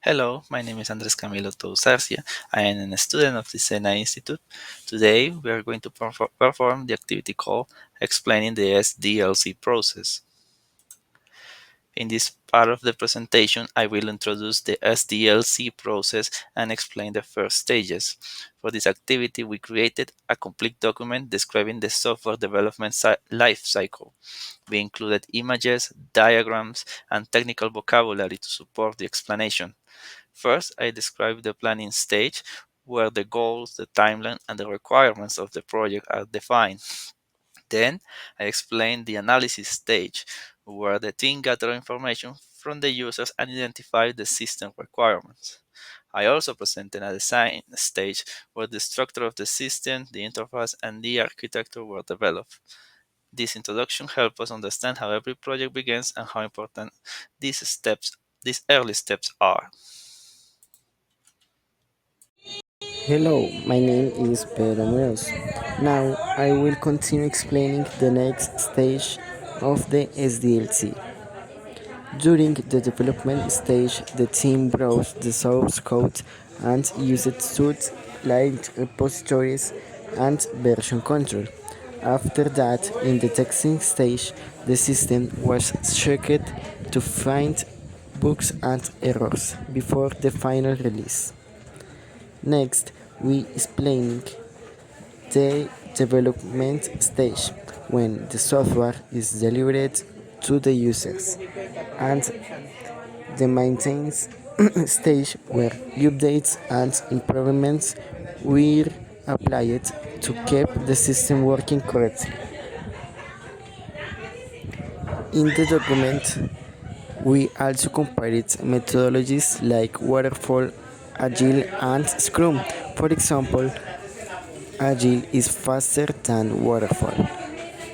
Hello, my name is Andres Camilo Tousarcia. I am a student of the Sena Institute. Today, we are going to perform the activity called Explaining the SDLC process. In this part of the presentation, I will introduce the SDLC process and explain the first stages. For this activity, we created a complete document describing the software development life cycle. We included images, diagrams, and technical vocabulary to support the explanation. First, I describe the planning stage, where the goals, the timeline, and the requirements of the project are defined. Then, I explain the analysis stage, where the team gather information from the users and identify the system requirements. I also presented a design stage where the structure of the system, the interface, and the architecture were developed. This introduction helps us understand how every project begins and how important these early steps are. Hello, my name is Pedro Munoz. Now I will continue explaining the next stage of the SDLC. During the development stage, the team browsed the source code and used tools like repositories and version control. After that, in the testing stage, the system was checked to find bugs and errors before the final release. Next, we explain the development stage when the software is delivered to the users and the maintenance stage where updates and improvements were applied to keep the system working correctly. In the document, we also compared methodologies like waterfall, agile, and scrum. For example, agile is faster than waterfall,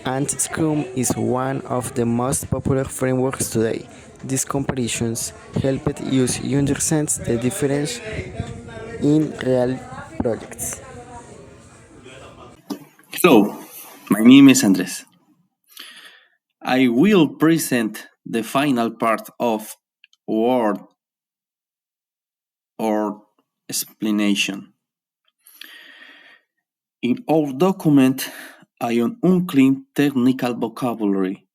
and Scrum is one of the most popular frameworks today. These comparisons helped users understand the difference in real projects. Hello, my name is Andres. I will present the final part of word or explanation. In our document, I use unclean technical vocabulary.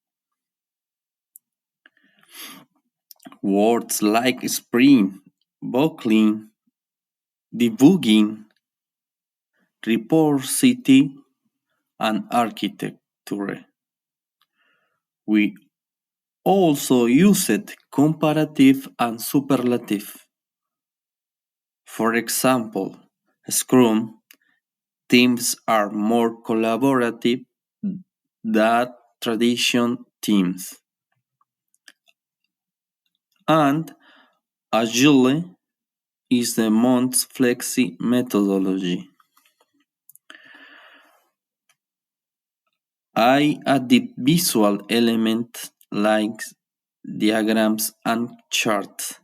Words like sprint, buckling, debugging, repository, and architecture. We also used comparative and superlative. For example, Scrum teams are more collaborative than traditional teams, and Agile is the most flexi methodology. I added visual elements like diagrams and charts.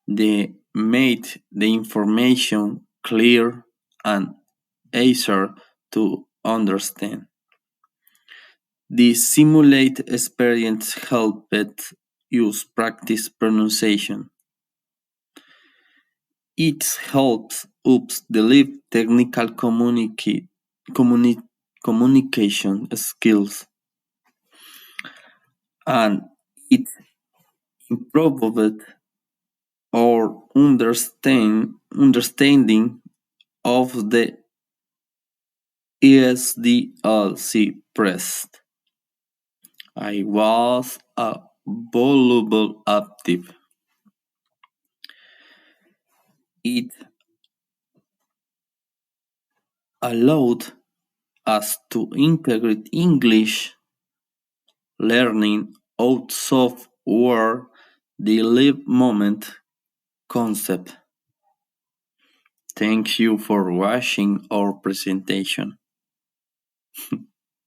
They made the information clear and easier to understand. The simulate experience helped use practice pronunciation. It helps us develop technical communication skills, and it improved our understanding of the SDLC press. I was a voluble active. It allowed us to integrate English learning out software the live moment concept. Thank you for watching our presentation.